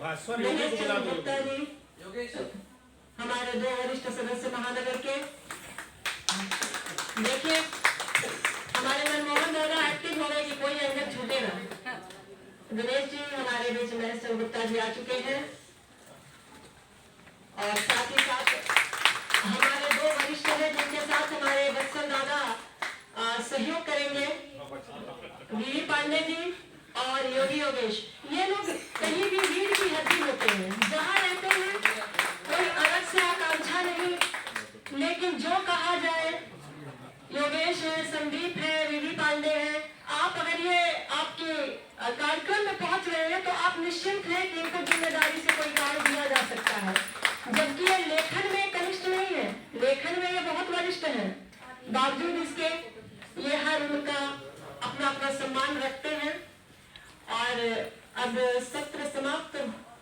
महेश चंद्र गुप्ता जी, हमारे 2 वरिष्ठ सदस्य महानगर के। देखिए हमारे मनमोहन दादा एक्टिव हो गए कि कोई अंदर छूटे ना। दिनेश जी हमारे बीच महेश चंद्र गुप्ता जी आ चुके हैं और साथ ही साथ हमारे 2 वरिष्ठ हैं जिनके साथ हमारे वत्सल दादा सहयोग करेंगे, वीवी पांडे जी और योगी योगेश। ये लोग कहीं भी रीढ़ की हड्डी होते हैं, जहाँ रहते हैं कोई अलग से आकांक्षा नहीं, लेकिन जो कहा जाए, योगेश है, संदीप है, वीवी पांडे है, आप अगर ये आपके कार्यक्रम में पहुंच रहे हैं तो आप निश्चिंत हैं कि इनको जिम्मेदारी से कोई कार्य दिया जा सकता है। जबकि ये लेखन में कनिष्ठ नहीं है, लेखन में ये बहुत वरिष्ठ है, बावजूद इसके ये हर उनका अपना अपना सम्मान रखते हैं। और अब सत्र समाप्त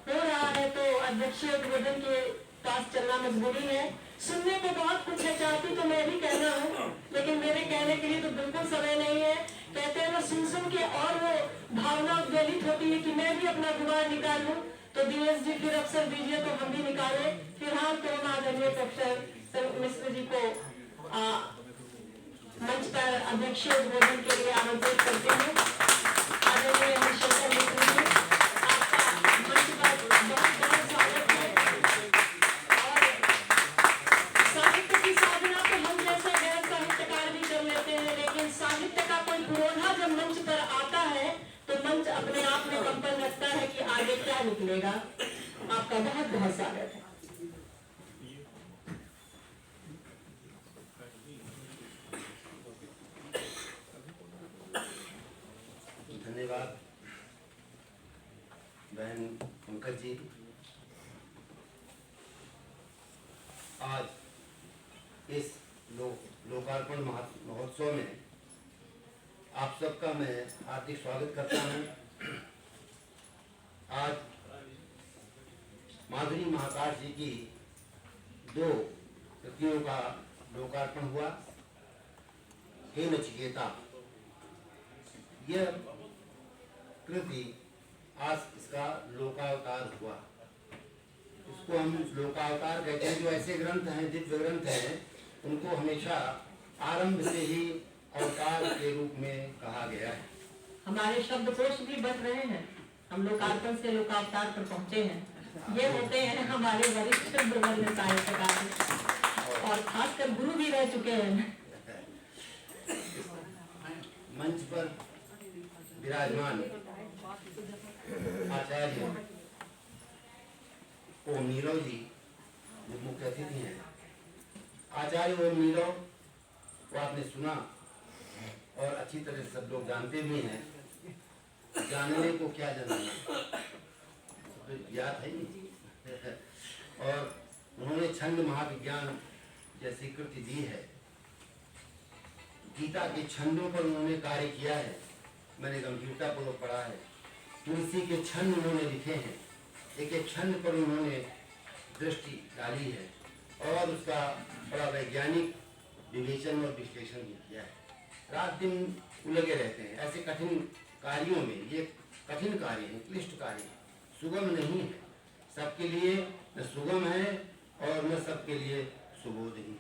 हो रहा है तो अध्यक्षीय उद्बोधन के पास चलना मजबूरी है। सुनने को बहुत कुछ है, चाहती तो मैं भी कहना हूँ, लेकिन मेरे कहने के लिए तो बिल्कुल समय नहीं है। कहते हैं ना, सुन सुन के और वो भावना उद्वेलित होती है कि मैं भी अपना गुबार निकालूं। तो दिनेश जी फिर अवसर दीजिए तो हम भी निकालें। फिलहाल तो हम आदरणीय प्रोफेसर मिश्र जी को मंच पर अध्यक्षीय उद्बोधन के लिए आमंत्रित करते हैं। आदरणीय हरिशंकर मिश्र जी, आपका मंच पर बहुत बहुत स्वागत है। और साहित्य की साधना तो हम जैसे गैर साहित्यकार भी कर लेते हैं, लेकिन साहित्य का कोई पुरोधा जब मंच पर आता है तो मंच अपने आप में कंपन रखता है कि आगे क्या निकलेगा। आपका बहुत बहुत स्वागत है। धन्यवाद बहन पंकज जी। आज इस लोकार्पण महोत्सव में आप सबका मैं हार्दिक स्वागत करता हूं। आज माधुरी महाकाश जी की 2 कृतियों का लोकार्पण हुआ। हे नचिकेता, यह कृति आज इसका लोकावतार हुआ। इसको हम लोकावतार कहते हैं। जो ऐसे ग्रंथ हैं, दिव्य ग्रंथ हैं, उनको हमेशा आरंभ से ही अवतार के रूप में कहा गया है। हमारे शब्दकोश भी बढ़ रहे हैं, हम लोकार्पण से लोकावतार पर पहुंचे हैं। ये होते हैं हमारे वरिष्ठ ब्रह्मण्य साहित्यकार और खासकर गुरु भी रह चुके हैं। मंच पर विराजमान आचार्य ओम नीरव जी जो मुख्य अतिथि हैं। आचार्य ओम नीरव को आपने सुना और अच्छी तरह से सब लोग जानते भी हैं। जानने को क्या जानना, तो याद है नहीं। और उन्होंने छंद महाविज्ञान जैसी कृति दी है। गीता के छंदों पर उन्होंने कार्य किया है, मैंने गंभीरतापूर्वक पढ़ा है। तुलसी के छंद उन्होंने लिखे हैं, एक एक छंद पर उन्होंने दृष्टि डाली है और उसका बड़ा वैज्ञानिक विवेचन और विश्लेषण भी किया है। रात दिन उलगे रहते हैं ऐसे कठिन कार्यों में। ये कठिन कार्य है, क्लिष्ट कार्य है, सुगम नहीं है। सबके लिए न सुगम है और न सबके लिए सुबोध ही।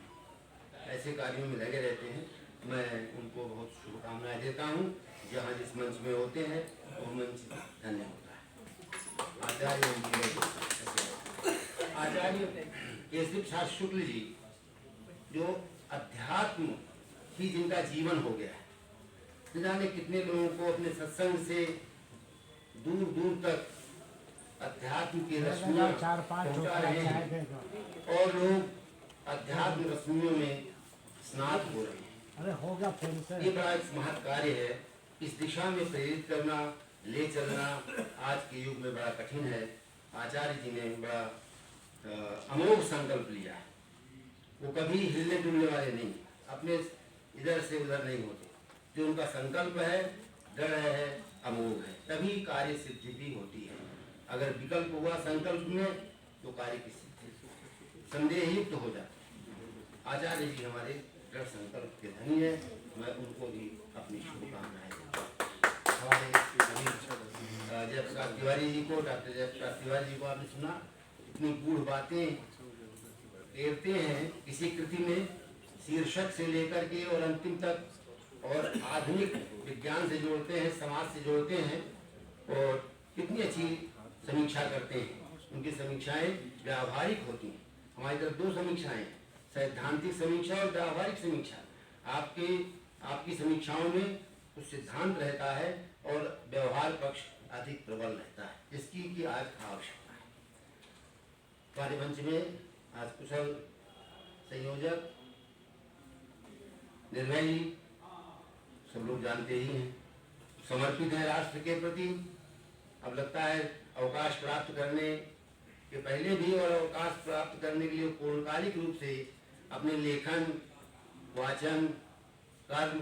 ऐसे कार्यों में लगे रहते हैं। मैं उनको बहुत शुभकामनाएं देता हूँ। जहाँ जिस मंच में होते हैं वो मंच धन्य होता है। आचार्य केशव प्रसाद शुक्ल जी जो अध्यात्म ही जिनका जीवन हो गया है, न जाने कितने लोगों को अपने सत्संग से दूर दूर तक अध्यात्म की रश्मियां पहुंचा रहे हैं और लोग अध्यात्म रश्मियों में स्नात हो रहे हैं। ये बड़ा एक महत् कार्य है। इस दिशा में प्रेरित करना, ले चलना आज के युग में बड़ा कठिन है। आचार्य जी ने बड़ा अमोघ संकल्प लिया है। वो कभी हिलने डुलने वाले नहीं, अपने इधर से उधर नहीं होते। जो उनका संकल्प है, दृढ़ है, अमोघ है, तभी कार्य सिद्धि भी होती है। अगर विकल्प हुआ संकल्प में तो कार्य की सिद्धि संदेह युक्त हो जाता। आचार्य जी हमारे दृढ़ संकल्प के धनी है। मैं उनको भी अपनी शुभकामनाएं देता हूं। हमारे जयप्रकाश तिवारी जी को, डॉक्टर जयप्रकाश तिवारी जी को आपने सुना, इतनी गूढ़ बातें एरते हैं किसी कृति में, शीर्षक से लेकर के और अंतिम तक, और आधुनिक विज्ञान से जोड़ते हैं, समाज से जोड़ते हैं, और कितनी अच्छी समीक्षा करते हैं। उनकी समीक्षाएं व्यावहारिक होती हैं। हमारी तरफ दो समीक्षाएं हैं, सैद्धांतिक समीक्षा और व्यावहारिक समीक्षा। आपकी समीक्षाओं में कुछ सिद्धांत रहता है और व्यवहार पक्ष अधिक प्रबल रहता है, जिसकी कि आज आवश्यकता है। हमारे मंच में आज कुशल संयोजक निर्भय जी, सब लोग जानते ही हैं, समर्पित हैं राष्ट्र के प्रति। अब लगता है अवकाश प्राप्त करने के पहले भी और अवकाश प्राप्त करने के लिए पूर्णकालिक रूप से अपने लेखन, वाचन, कर्म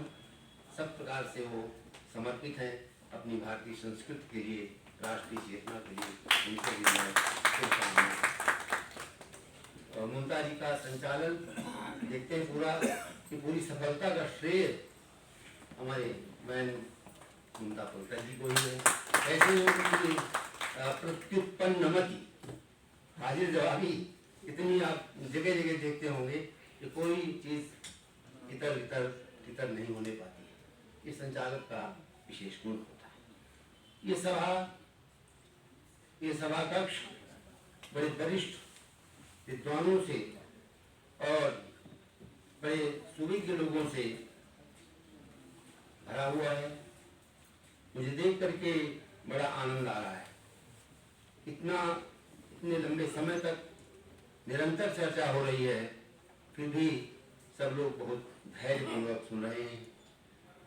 सब प्रकार से वो समर्पित हैं अपनी भारतीय संस्कृति के लिए, राष्ट्रीय चेतना के लिए। उनके लिए मैं शुभकामनाएं। और ममता जी का संचालन देखते हैं पूरा, कि पूरी सफलता का श्रेय हमारे बहन ममता पंकज जी को ही है। ऐसे उनकी प्रत्युत्पन्नमति, हाजिर जवाबी, इतनी आप जगह जगह देखते होंगे कि कोई चीज इतर नहीं होने पाती है। ये संचालक का विशेष गुण होता है। ये सभा कक्ष बड़े वरिष्ठ विद्वानों से और बड़े सुविज्ञ लोगों से भरा हुआ है। मुझे देख करके बड़ा आनंद आ रहा है। इतने लंबे समय तक निरंतर चर्चा हो रही है, फिर भी सब लोग बहुत धैर्यपूर्वक सुन रहे हैं।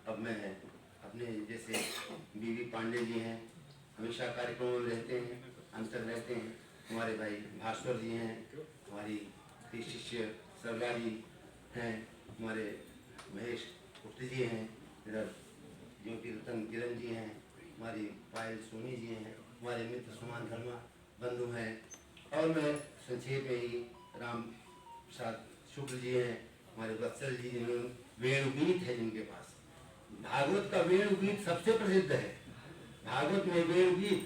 अब मैं अपने जैसे बीवी पांडे जी हैं, हमेशा कार्यक्रमों में रहते हैं, अंतर रहते हैं। हमारे भाई भास्कर जी हैं, हमारी शिष्य सरला जी हैं, हमारे महेश गुप्ता जी हैं, इधर ज्योति रतन किरण जी हैं, हमारी पायल सोनी जी हैं, हमारे मित्र समान धर्मा बंधु हैं, और मैं संक्षेप में ही राम प्रसाद शुक्ल जी हैं, हमारे वत्सल जी हैं। वेणुगीत है जिनके पास, भागवत का वेणुगीत सबसे प्रसिद्ध है। भागवत में वेणुगीत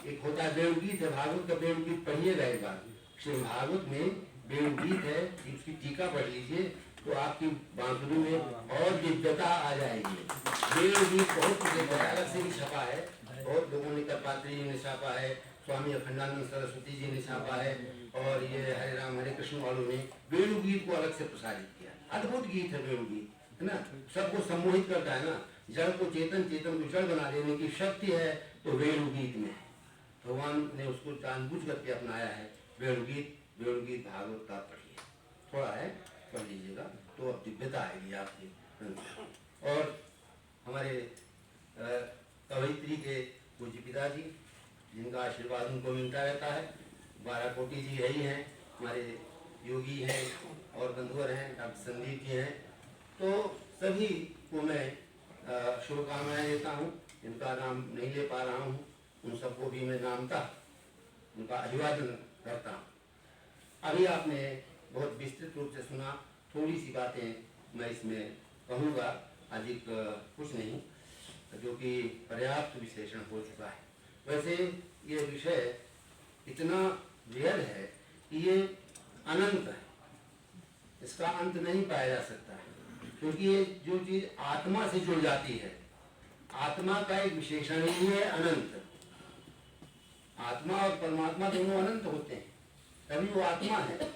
एक होता है, वेणुगीत है, भागवत का वेणुगीत पढ़िएगा एक बार। श्री भागवत में वेणुगीत है, उसकी टीका पढ़ लीजिए तो आपकी बांसुरी में और दिव्यता आ जाएगी। वेणुगीत बहुत प्रसिद्ध है, अलग से भी छपा है, बहुत लोगों ने, करपात्री जी ने छापा है, स्वामी अखंडानंद सरस्वती जी ने छापा है, और ये हरे राम हरे कृष्ण वालों ने वेणुगीत को अलग से प्रसारित किया। अद्भुत गीत है वेणुगीत, है ना, सबको सम्मोहित करता है ना। जड़ को चेतन, चेतन को जड़ बना देने की शक्ति है तो वेणुगीत में। भगवान ने उसको जानबूझ करके अपनाया है। वेणुगीत भागवत का पढ़िए, थोड़ा है, पढ़ लीजिएगा तो अब दिव्यता आएगी आपकी। और हमारे कवयित्री के पूज्य पिताजी, जिनका आशीर्वाद उनको मिलता रहता है, 12 कोटि जी यही हैं, हमारे योगी हैं और बंधुवर हैं, डॉक्टर संदीप जी हैं। तो सभी को मैं शुभकामनाएं देता हूँ। जिनका नाम नहीं ले पा रहा हूँ उन सबको भी मैं नामता उनका अभिवादन करता हूँ। अभी आपने बहुत विस्तृत रूप से सुना, थोड़ी सी बातें मैं इसमें कहूँगा, अधिक कुछ नहीं, जो कि पर्याप्त विश्लेषण हो चुका है। वैसे ये विषय इतना व्यर्थ है कि ये अनंत है, इसका अंत नहीं पाया जा सकता है, क्योंकि ये जो चीज आत्मा से जुड़ जाती है, आत्मा का एक विशेषण ही है अनंत। आत्मा और परमात्मा दोनों अनंत होते हैं, तभी वो आत्मा है।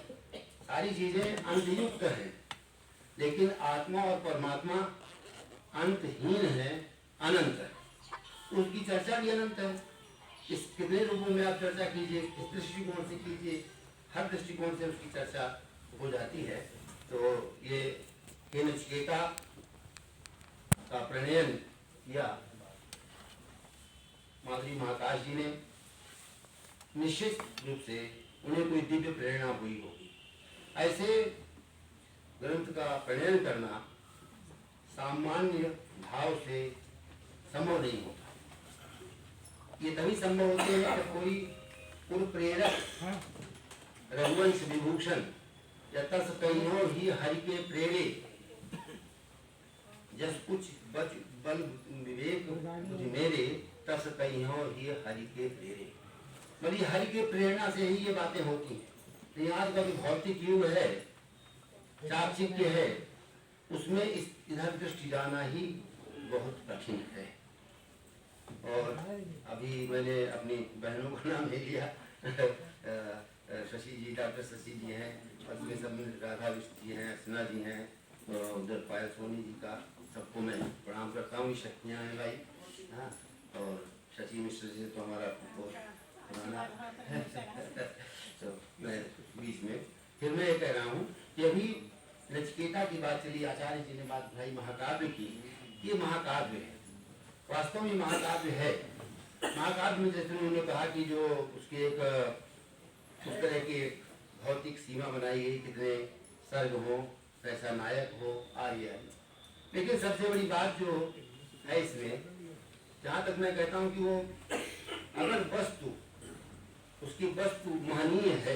सारी चीजें अंतयुक्त हैं, लेकिन आत्मा और परमात्मा अंतहीन है, अनंत है। उसकी चर्चा भी अनंत है। इस कितने रूपों में आप चर्चा कीजिए, इस दृष्टिकोण से कीजिए, हर दृष्टिकोण से उसकी चर्चा हो जाती है। तो ये नचिकेता का प्रणयन किया माधुरी महाकाश जी ने, निश्चित रूप से उन्हें कोई दिव्य प्रेरणा हुई होगी। ऐसे ग्रंथ का प्रणयन करना सामान्य भाव से संभव नहीं होता। ये तभी संभव होते हैं जब कोई पूर्व प्रेरक रघुवंश विभूषण या तस कहियो ही हरि के प्रेरे जस कुछ बल विवेक बुद्धि मेरे, तस कहीं हो ये हरि के प्रेरे। मतलब ये हरि के प्रेरणा से ही ये बातें होती हैं। तो आज का जो भौतिक युग है, चाकचिक्य है, उसमें इस इधर दृष्टि जाना ही बहुत कठिन है। और अभी मैंने अपनी बहनों का नाम ले लिया शशि जी, डॉक्टर शशि जी हैं, और उसमें सब राधा विष्ट जी हैं, अर्चना जी हैं, और उधर पायल सोनी जी का, सबको मैं प्रणाम करता हूँ। शक्तियाँ हैं भाई, हाँ। और शशि मिश्र जी तो हमारा बहुत पुराना तो मैं बीच में फिर मैं ये कह रहा हूँ कि अभी नचिकेता की बात चली, आचार्य जी ने बात भाई महाकाव्य की। ये महाकाव्य है, वास्तव में महाकाव्य है। महाकाव्य में जैसे उन्होंने कहा कि जो उसकी एक उस तरह की भौतिक सीमा बनाई गई, कितने सर्ग हो, कैसा नायक हो, आर्य। लेकिन सबसे बड़ी बात जो है इसमें, जहाँ तक मैं कहता हूँ कि वो अगर वस्तु, उसकी वस्तु महनीय है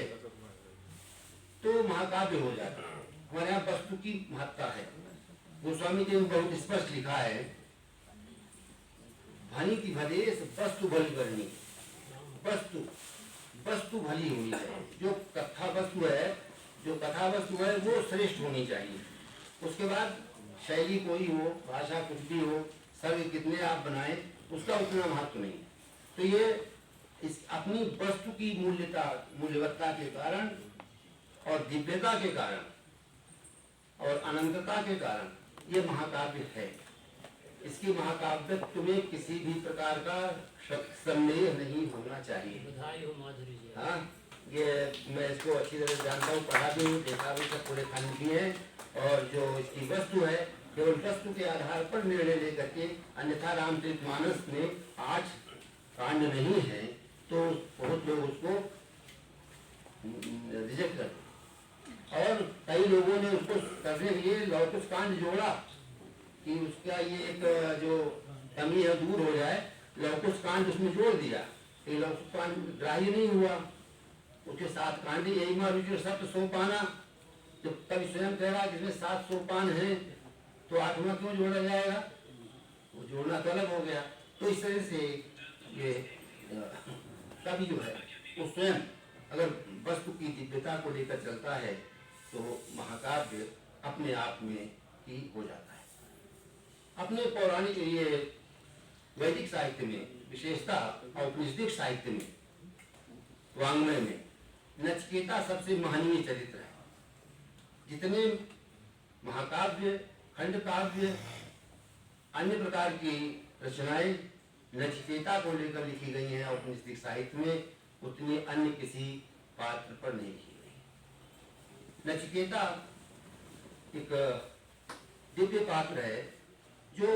तो महाकाव्य हो जाता है। हमारे यहाँ वस्तु की महत्ता है। गोस्वामी जी ने बहुत स्पष्ट लिखा है, भनी की भदेश वस्तु भली करनी। वस्तु वस्तु भली होनी चाहिए। जो कथा वस्तु है वो श्रेष्ठ होनी चाहिए। उसके बाद शैली कोई हो, भाषा कुछ भी हो, सर्ग कितने आप बनाएं, उसका उतना महत्व नहीं है। तो ये इस अपनी वस्तु की मूल्यवत्ता के कारण और दिव्यता के कारण और अनंतता के कारण ये महाकाव्य है। इसकी महाकाव्यत्व में किसी भी प्रकार का संदेह नहीं होना चाहिए। हाँ, ये मैं इसको अच्छी तरह जानता हूँ, पढ़ा भी हूँ, देखा भी, सब पूरे खाने भी है। और जो इसकी वस्तु है, केवल वस्तु के आधार पर निर्णय लेकर के, अन्यथा रामचरितमानस में 8 कांड नहीं है तो बहुत लोग उसको रिजेक्ट करते, और कई लोगों ने उसको करने के लिए लौकुश कांड जोड़ा कि उसका ये एक जो कमी है दूर हो जाए, लौकुश कांड उसमें जोड़ दिया। ये लौकुश कांड ग्राह्य नहीं हुआ। उसके 7 कांड यही मारुचि सप्त सोपाना, जब कभी स्वयं कह रहा है कि इसमें 7 सोपान हैं तो 8वां क्यों जोड़ा जाएगा? वो जोड़ना तो अलग हो गया। तो इस तरह से ये कवि जो है वो स्वयं अगर वस्तु की दिव्यता को लेकर चलता है तो महाकाव्य अपने आप में ही हो जाता है। अपने पौराणिक ये वैदिक साहित्य में, विशेषता औपनिषदिक साहित्य में, वांग्मय में नचिकेता सबसे महनीय चरित्र है। जितने महाकाव्य, खंड काव्य, अन्य प्रकार की रचनाएं नचिकेता को लेकर लिखी गई हैं औपनिषदिक साहित्य में, उतनी अन्य किसी पात्र पर नहीं लिखी गई। नचिकेता एक दिव्य पात्र है जो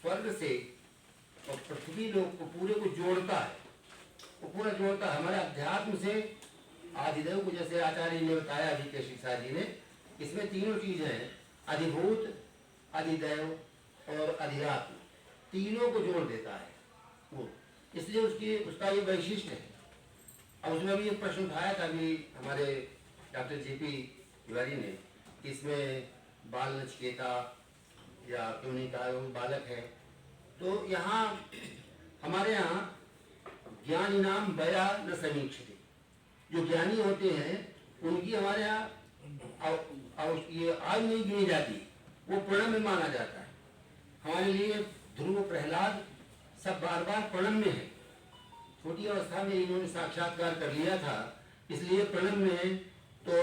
स्वर्ग से और पृथ्वी लोक को पूरे को जोड़ता है। वो पूरा जोड़ता है हमारे अध्यात्म से आदिदेव को। जैसे आचार्य ने बताया अभी के शिक्षा जी ने, इसमें तीनों चीजें हैं, अधिभूत, अधिदैव और अधिरात्म, तीनों को जोड़ देता है वो। इसलिए उसका ये वैशिष्ट है। अब उसमें भी एक प्रश्न उठाया था अभी हमारे डॉक्टर जेपी तिवारी ने, इसमें बाल नचिकेता या क्यों नहीं कहा, वो बालक है। तो यहाँ हमारे यहाँ ज्ञान इनाम बया न समीक्षित, जो ज्ञानी होते हैं उनकी हमारे यहाँ ये आयु नहीं गिनी जाती, वो प्रणम में माना जाता है। हमारे लिए ध्रुव, प्रहलाद सब बार बार प्रणम में है। छोटी अवस्था में इन्होंने साक्षात्कार कर लिया था, इसलिए प्रणम में है। तो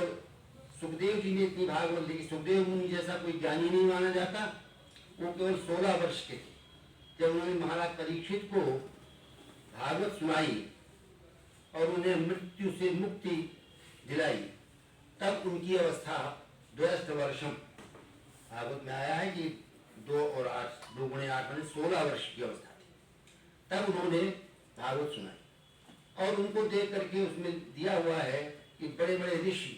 सुखदेव जी ने इतनी भागवत लिखी, सुखदेव मुनि जैसा कोई ज्ञानी नहीं माना जाता। वो केवल 16 वर्ष के थे जब उन्होंने महाराज परीक्षित को भागवत सुनाई और उन्हें मृत्यु से मुक्ति दिलाई, तब उनकी अवस्था 12 वर्षम भागवत में आया है कि 2 और 8, 2 गुणे 8 माने 16 वर्ष की अवस्था थी। तब उन्होंने भागवत सुनाई और उनको देख करके उसमें दिया हुआ है कि बड़े बड़े ऋषि,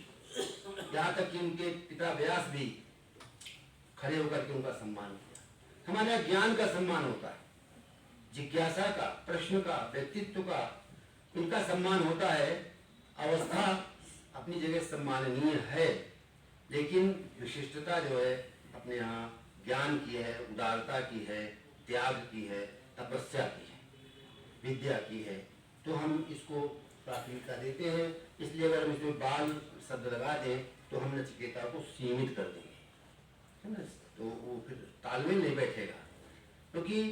यहाँ तक कि उनके पिता व्यास भी खड़े होकर के उनका सम्मान किया। हमारे यहाँ ज्ञान का सम्मान होता है, जिज्ञासा का, प्रश्न का, व्यक्तित्व का, इनका सम्मान होता है। अवस्था अपनी जगह सम्माननीय है, लेकिन विशिष्टता जो है अपने यहाँ ज्ञान की है, उदारता की है, त्याग की है, तपस्या की है, विद्या की है, तो हम इसको प्राथमिकता देते हैं। इसलिए अगर हम इसमें बाल शब्द लगा दें तो हम नचिकेता को सीमित कर देंगे, है ना, तो वो फिर तालमेल नहीं बैठेगा। क्योंकि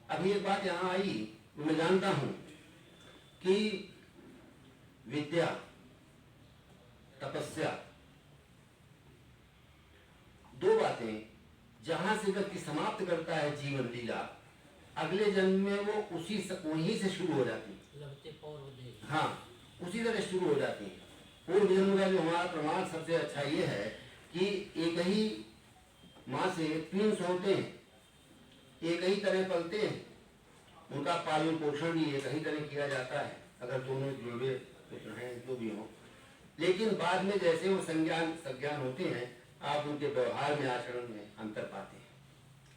अभी एक बात यहाँ आई, मैं जानता हूँ कि विद्या, तपस्या, दो बातें जहां से व्यक्ति समाप्त करता है जीवन लीला, अगले जन्म में वो वहीं से शुरू हो जाती है। हाँ, उसी तरह शुरू हो जाती है। पूर्व जन्म का जो हमारा प्रमाण सबसे अच्छा ये है कि एक ही माँ से ट्विंस होते हैं, एक ही तरह पलते हैं, उनका पालन पोषण भी एक ही तरह किया जाता है, अगर दोनों जोड़े पुत्र हैं जो भी हो। लेकिन बाद में जैसे वो संज्ञान होते हैं, आप उनके व्यवहार में, आचरण में अंतर पाते हैं।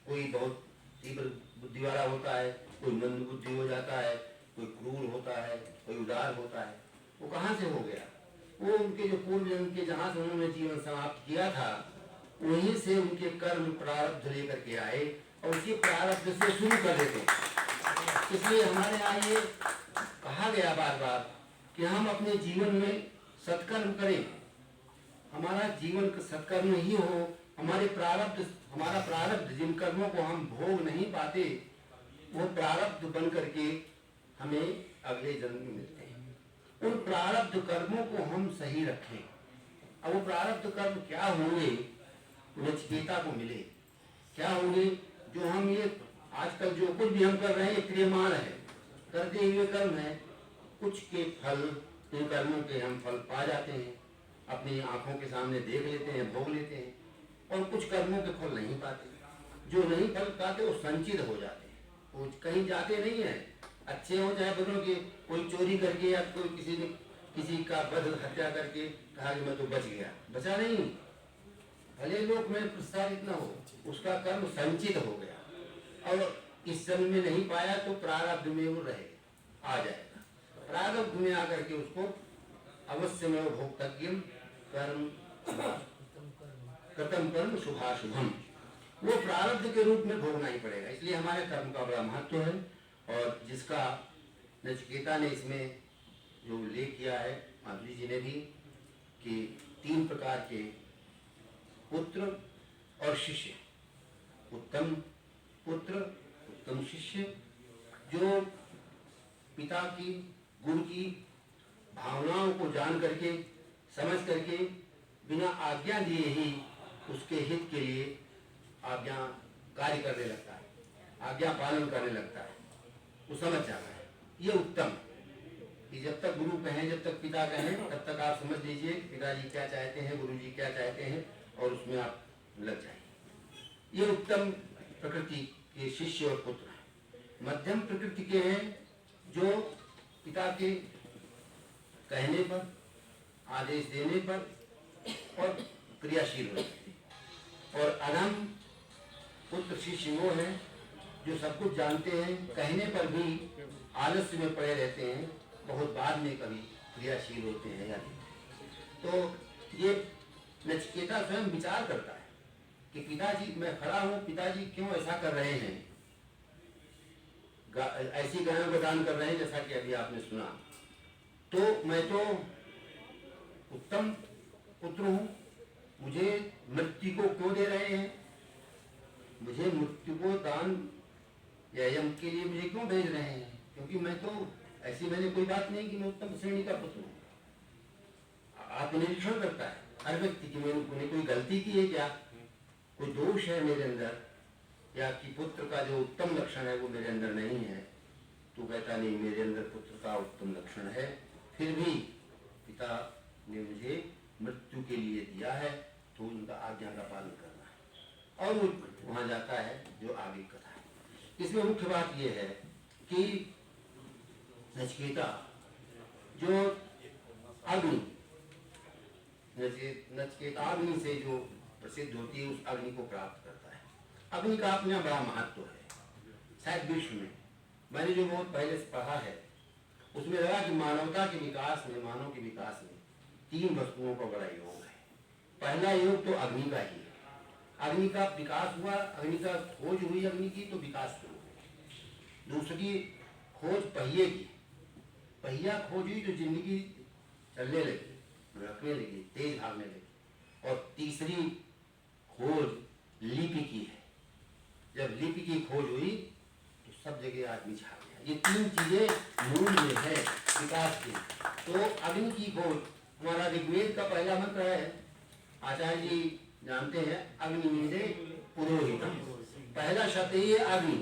कोई बहुत तीव्र बुद्धि वाला होता है, कोई मंद बुद्धि हो जाता है, कोई क्रूर होता है, कोई उदार होता है। वो कहाँ से हो गया? वो उनके जो पूर्व जन्म के जहाँ से उन्होंने जीवन समाप्त किया था, वहीं से उनके कर्म प्रारब्ध लेकर के आए और उसी प्रारब्ध से शुरू कर देते हैं। इसलिए हमारे यहाँ ये कहा गया बार बार कि हम अपने जीवन में सत्कर्म करें, हमारा जीवन सत्कर्म ही हो। हमारा प्रारब्ध जिन कर्मों को हम भोग नहीं पाते, वो प्रारब्ध बन करके हमें अगले जन्म में मिलते हैं। उन प्रारब्ध कर्मों को हम सही रखें। अब वो प्रारब्ध कर्म क्या होंगे, नचिकेता को मिले, क्या होंगे? जो हम ये आजकल जो कुछ भी हम कर रहे हैं, क्रियमाण है, करते हुए कर्म है, कुछ के फल, इन कर्मों के हम फल पा जाते हैं, अपनी आंखों के सामने देख लेते हैं, भोग लेते हैं, और कुछ कर्मों के फल नहीं पाते। जो नहीं फल पाते वो संचित हो जाते हैं, वो कहीं जाते नहीं है। अच्छे हो चाहे बुरे के, कोई चोरी करके या कोई किसी का वध हत्या करके कहा कि मैं तो बच गया, बचा नहीं। भले लोक में प्रस्तावित न हो, उसका कर्म संचित हो गया और इस जन्म में नहीं पाया तो प्रारब्ध में वो रहेगा, आ जाएगा। प्रारब्ध में आकर के उसको अवश्य में भोक्तव्यम कर्म कृतम कर्म शुभाशुभम, वो प्रारब्ध के रूप में भोगना ही पड़ेगा। इसलिए हमारे कर्म का बड़ा महत्व है। और जिसका नचिकेता ने इसमें जो उल्लेख किया है, माधुरी जी ने भी, कि 3 प्रकार के पुत्र और शिष्य, उत्तम पुत्र, उत्तम शिष्य, जो पिता की गुरु की भावनाओं को जान करके, समझ करके, बिना आज्ञा दिए ही उसके हित के लिए आज्ञा कार्य करने लगता है, आज्ञा पालन करने लगता है, वो समझ जाता है। ये उत्तम कि जब तक गुरु कहें, जब तक पिता कहें, तब तक आप समझ लीजिए पिताजी क्या चाहते हैं, गुरुजी क्या चाहते हैं, और उसमें आप लग जाइए। ये उत्तम प्रकृति के शिष्य और पुत्र हैं। मध्यम प्रकृति के हैं जो पिता के कहने पर, आदेश देने पर और क्रियाशील होते हैं। और अधम पुत्र शिष्य वो हैं जो सब कुछ जानते हैं, कहने पर भी आलस्य में पड़े रहते हैं, बहुत बाद में कभी क्रियाशील होते हैं या नहीं। तो ये नचिकेता स्वयं विचार करता है कि पिताजी, मैं खड़ा हूँ, पिताजी क्यों ऐसा कर रहे हैं, ऐसी गायों का दान कर रहे हैं जैसा कि अभी आपने सुना। तो मैं तो उत्तम पुत्र हूँ, मुझे मृत्यु को क्यों दे रहे हैं, मुझे मृत्यु को दान या यम के लिए मुझे क्यों भेज रहे हैं? क्योंकि मैं तो ऐसी, मैंने कोई बात नहीं कि मैं उत्तम श्रेणी का पुत्र हूँ। आत्मनिरीक्षण करता है हर व्यक्ति की, मैंने कोई गलती की है क्या, कोई दोष है मेरे अंदर, या कि पुत्र का जो उत्तम लक्षण है वो मेरे अंदर नहीं है। तो कहता नहीं, मेरे अंदर पुत्र का उत्तम लक्षण है, फिर भी पिता ने मुझे मृत्यु के लिए दिया है, तो उनका आज्ञा का पालन करना है। और वो वहाँ जाता है जो आगे कथा है। इसमें मुख्य बात यह है कि नचिकेता जो अग्नि, नचिकेता अग्नि से जो प्रसिद्ध होती है, उस अग्नि को प्राप्त करता है। अग्नि का अपना बड़ा महत्व है। शायद विश्व में मैंने जो बहुत पहले से पढ़ा है, उसमें लगा कि मानवता के विकास में, मानव के विकास में 3 वस्तुओं का बड़ा योग है। पहला योग तो अग्नि का ही है, अग्नि का विकास हुआ, अग्नि का खोज हुई, अग्नि की तो विकास हुआ। दूसरी खोज पहिए की, पहिया खोज हुई तो जिंदगी चलने लगी, रखने लगी, तेज भागने लगी। और तीसरी खोज लिपि की है। जब लिपि की खोज हुई तो सब जगह आदमी छा गया। ये तीन चीजें मूल में है विकास की। तो अग्नि की खोज, हमारा ऋग्वेद का पहला मंत्र है, आचार्य जी जानते हैं, अग्निमीडे पुरोहितम। पहला शब्द ये अग्नि,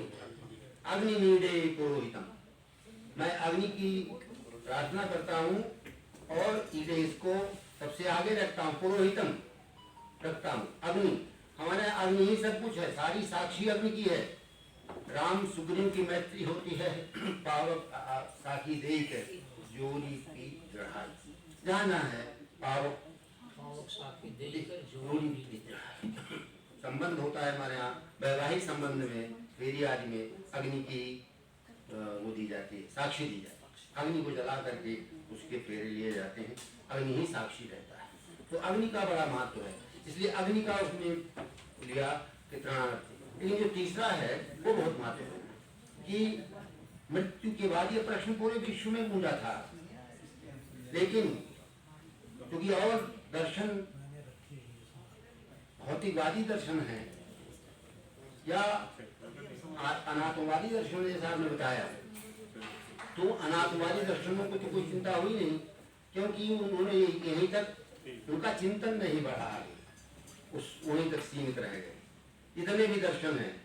अग्निमीडे पुरोहितम। मैं अग्नि की प्रार्थना करता हूँ और इसको सबसे आगे रखता हूँ, पुरोहितम रखता हूँ। अग्नि, हमारे अग्नि ही सब कुछ है, सारी साक्षी अग्नि की है। राम सुग्रीव की मैत्री होती है, पावक साखी देख जोरी की चढ़ाई, जाना है पावक जोरी की चढ़ाई। संबंध होता है हमारे यहाँ वैवाहिक संबंध में, फेरी आदि में अग्नि की वो दी जाती है, साक्षी दी जाती है। अग्नि को जला करके उसके फेरे लिए जाते हैं, अग्नि ही साक्षी रहता है। तो अग्नि का बड़ा महत्व है, इसलिए अग्नि का उसमें लिया कितना। लेकिन जो तीसरा है वो बहुत महत्वपूर्ण है कि मृत्यु के बाद ये प्रश्न पूरे विश्व में गूंजा था। लेकिन क्योंकि और दर्शन भौतिकवादी दर्शन है या अनात्मवादी दर्शन, जैसा आपने बताया, तो अनात्मवादी दर्शनों को तो कोई चिंता हुई नहीं, क्योंकि उन्होंने यहीं तक, उनका चिंतन नहीं बढ़ा आगे, उस वहीं तक सीमित रह गए। इतने भी दर्शन हैं,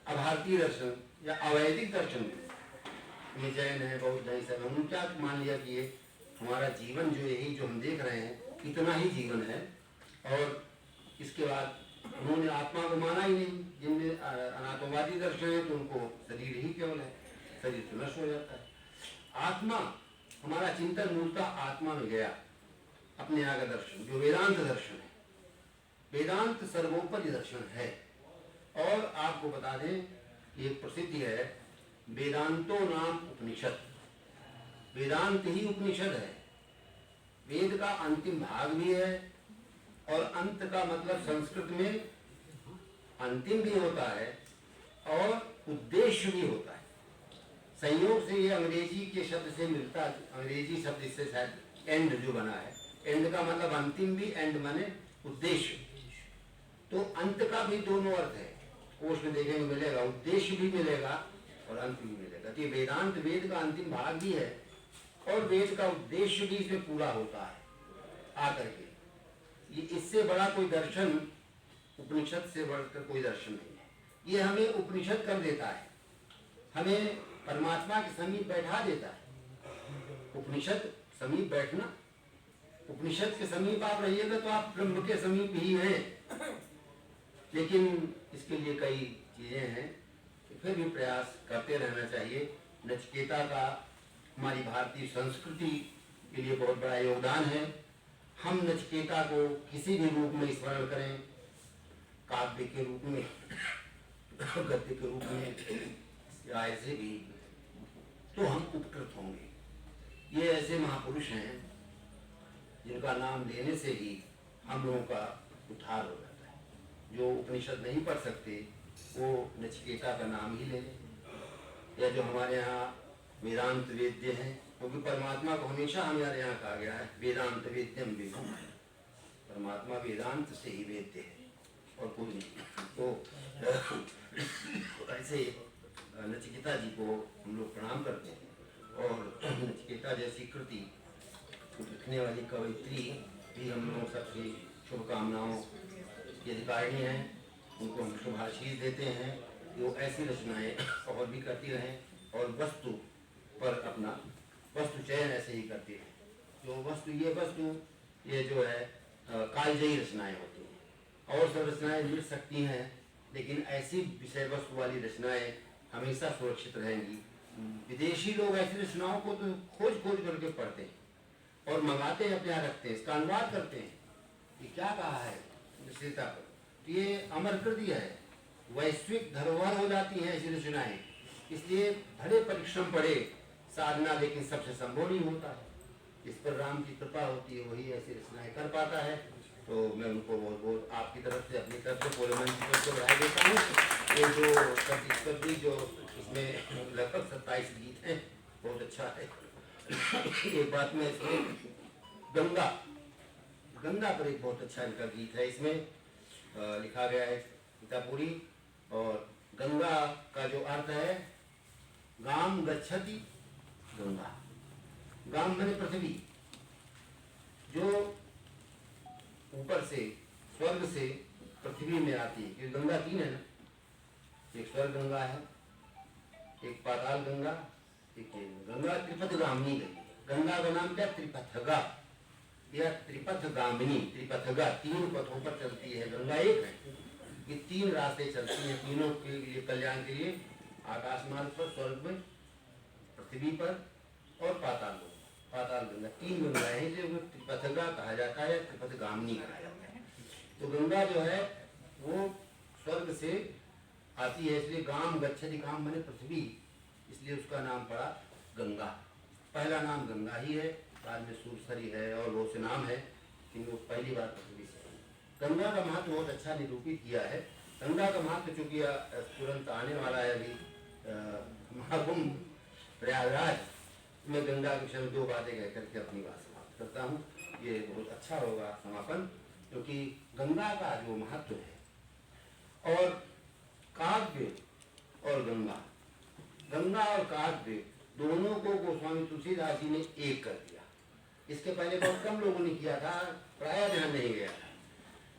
अभारतीय दर्शन या अवैदिक दर्शन, ये जैन है, बौद्ध है, सब उन्होंने क्या मान लिया कि ये हमारा जीवन जो यही जो हम देख रहे हैं इतना ही जीवन है, और इसके बाद उन्होंने आत्मा को माना ही नहीं। जिनमें अनात्मवादी दर्शन है तो उनको शरीर ही केवल है, शरीर तो नष्ट हो जाता है। आत्मा, हमारा चिंतन मूलतः आत्मा में गया, अपने यहाँ का दर्शन जो वेदांत दर्शन है, वेदांत सर्वोपरि दर्शन है। और आपको बता दें, एक प्रसिद्ध है, वेदांतो नाम उपनिषद, वेदांत ही उपनिषद है। वेद का अंतिम भाग भी है, और अंत का मतलब संस्कृत में अंतिम भी होता है और उद्देश्य भी होता है। संयोग से ये अंग्रेजी के शब्द से मिलता, अंग्रेजी शब्द इससे शायद एंड जो बना है, एंड का मतलब अंतिम भी, एंड माने उद्देश्य। तो अंत का भी दोनों अर्थ है, कोश में देखेंगे मिलेगा, उद्देश्य भी मिलेगा और अंत भी मिलेगा। तो ये वेदांत वेद का अंतिम भाग भी है और वेद का उद्देश्य भी इसमें पूरा होता है आकर के। ये इससे बड़ा कोई दर्शन, उपनिषद से बढ़कर कोई दर्शन नहीं है। ये हमें उपनिषद कर देता है, हमें परमात्मा के समीप बैठा देता है। उपनिषद समीप बैठना, उपनिषद के समीप आप रहिएगा तो आप ब्रह्म के समीप ही हैं। लेकिन इसके लिए कई चीजें हैं, तो फिर भी प्रयास करते रहना चाहिए। नचिकेता का हमारी भारतीय संस्कृति के लिए बहुत बड़ा योगदान है। हम नचिकेता को किसी भी रूप में स्मरण करें, काव्य के रूप में, गद्य के रूप में या ऐसे भी, तो हम उपकृत होंगे। ये ऐसे महापुरुष हैं जिनका नाम लेने से ही हम लोगों का उद्धार हो जाता है। जो उपनिषद नहीं पढ़ सकते वो नचिकेता का नाम ही ले लें, या जो हमारे यहाँ वेदांत वेद्य हैं, क्योंकि परमात्मा को हमेशा हमारे यहाँ कहा गया है वेदांत वेद्यम विभुम, परमात्मा वेदांत से ही वेद्य है और कोई नहीं। तो ऐसे नचिकेता जी को हम लोग प्रणाम करते हैं, और नचिकेता जैसी कृति लिखने वाली कवयित्री भी हम लोगों सबसे शुभकामनाओं की अधिकारिणी हैं। उनको हम शुभाशीष देते हैं कि वो ऐसी रचनाएं और भी करती रहें और वस्तु पर अपना वस्तु चयन ऐसे ही करती रहें। जो वस्तु ये जो है कालजयी रचनाएं होती हैं, और सब रचनाएं मिल सकती हैं, लेकिन ऐसी विषय वस्तु वाली रचनाएं हमेशा सुरक्षित रहेंगी। विदेशी लोग ऐसी रचनाओं को तो खोज करके पढ़ते हैं और मंगाते हैं, अपने यहाँ रखते हैं, इसका अनुवाद करते हैं कि क्या कहा है सीता पर। तो ये अमर कर दिया है, वैश्विक धरोहर हो जाती है ऐसी रचनाएं। इसलिए भले परिश्रम पड़े साधना, लेकिन सबसे संभव नहीं होता है। इस पर राम की कृपा होती है, वही ऐसी रचनाएं कर पाता है। तो मैं उनको बहुत बहुत आपकी तरफ से, अपनी तरफ से पूरे मंच को बधाई देता हूँ। ये जो प्रतिस्पर्धी जो इसमें लगभग 27 गीत हैं, बहुत अच्छा है। एक बात में इसमें गंगा पर एक बहुत अच्छा इनका गीत है। इसमें लिखा गया है गीतापुरी, और गंगा का जो अर्थ है गाम गच्छति गंगा। गाम माने पृथ्वी, जो ऊपर से स्वर्ग से पृथ्वी में आती है। क्योंकि गंगा 3 है ना, एक स्वर्ग गंगा है, एक पाताल गंगा, एक ये गंगा त्रिपथगामिनी गई। गंगा का नाम क्या? त्रिपथगा या त्रिपथगामिनी। त्रिपथगा 3 पथों पर चलती है, गंगा एक है। ये 3 रास्ते चलती हैं तीनों के लिए, कल्याण के लिए। आकाश मार्ग पर, स्वर्ग में, पृथ्वी पर और पाताल गंगा 3 गंगाएं हैं, जो त्रिपथगा कहा जाता है, त्रिपथगामिनी कहा जाता है। तो गंगा जो है वो स्वर्ग से आती है, इसलिए गाम गच्छति, गाम माने पृथ्वी, इसलिए उसका नाम पड़ा गंगा। पहला नाम गंगा ही है, बाद में सूरसरी है और बहुत से नाम है, लेकिन वो पहली बार पृथ्वी से। गंगा का महत्व बहुत अच्छा निरूपित किया है। गंगा का महत्व चूंकि तुरंत आने वाला है अभी महाकुंभ प्रयागराज में, गंगा के विषय में 2 बातें कह करके अपनी बात समाप्त करता हूँ। ये बहुत अच्छा होगा समापन, क्योंकि गंगा का जो महत्व है, और काव्य और गंगा और काव्य दोनों को गोस्वामी तुलसीदास जी ने एक कर दिया। इसके पहले बहुत कम लोगों ने किया था, प्राय ध्यान नहीं गया था,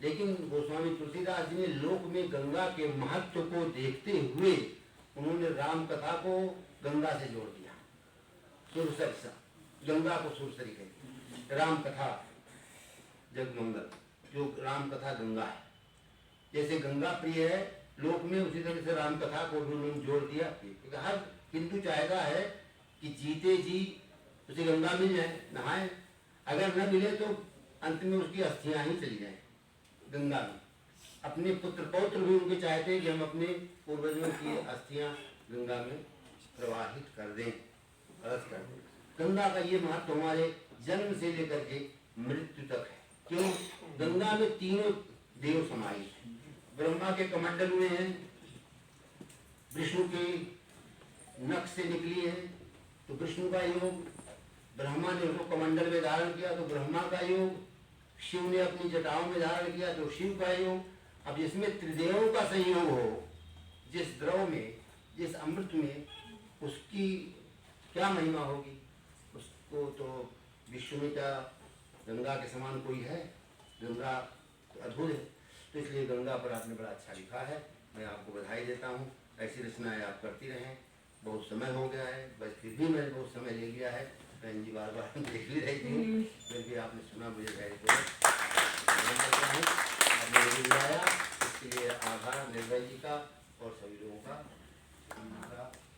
लेकिन गोस्वामी तुलसीदास जी ने लोक में गंगा के महत्व को देखते हुए उन्होंने राम कथा को गंगा से जोड़ दिया। सुरसरी, गंगा को सुरसरी कहते, राम कथा जगमंगल, जो राम कथा गंगा है। जैसे गंगा प्रिय है लोक में, उसी तरह से राम कथा को भी उन्होंने जोड़ दिया। क्योंकि हर हिंदू चाहता है कि जीते जी उसे गंगा मिल जाए, नहाए, अगर न मिले तो अंत में उसकी अस्थियां ही चली जाएं गंगा में। अपने पुत्र पौत्र भी उनके चाहते हैं कि हम अपने पूर्वजों की अस्थियां गंगा में प्रवाहित कर दें, अर्थ कर दें। गंगा का ये महत्व हमारे जन्म से लेकर के मृत्यु तक है। क्यों? गंगा में 3 देव समाहित हैं। ब्रह्मा के कमंडल में हैं, विष्णु के नख से निकली है तो विष्णु का योग, ब्रह्मा ने उसको कमंडल में धारण किया तो ब्रह्मा का योग, शिव ने अपनी जटाओं में धारण किया तो शिव का योग। अब जिसमें त्रिदेवों का संयोग हो, जिस द्रव में, जिस अमृत में, उसकी क्या महिमा होगी? उसको तो विश्व में क्या गंगा के समान कोई है? गंगा तो अद्भुत है। तो इसलिए गंगा पर आपने बड़ा अच्छा लिखा है, मैं आपको बधाई देता हूँ। ऐसी रचनाएं आप करती रहें। बहुत समय हो गया है, बस फिर भी मैंने बहुत समय ले लिया है। बहन जी बार बार देख भी रही थी, फिर भी आपने सुना, मुझे very good। आपने मुझे बुलाया, इसके लिए आभार निर्भय जी का और सभी लोगों का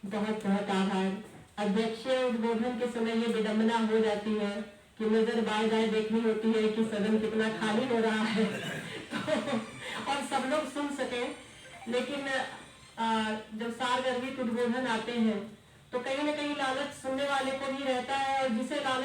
बहुत बहुत आभार। अध्यक्ष उद्बोधन के समय ये विडम्बना हो जाती है कि नजर बाएं दाएं देखनी होती है कि सदन कितना खाली हो रहा है तो, और सब लोग सुन सके। लेकिन जब सार्वजनिक उद्बोधन आते हैं तो कहीं न कहीं लालच सुनने वाले को भी रहता है, और जिसे लालच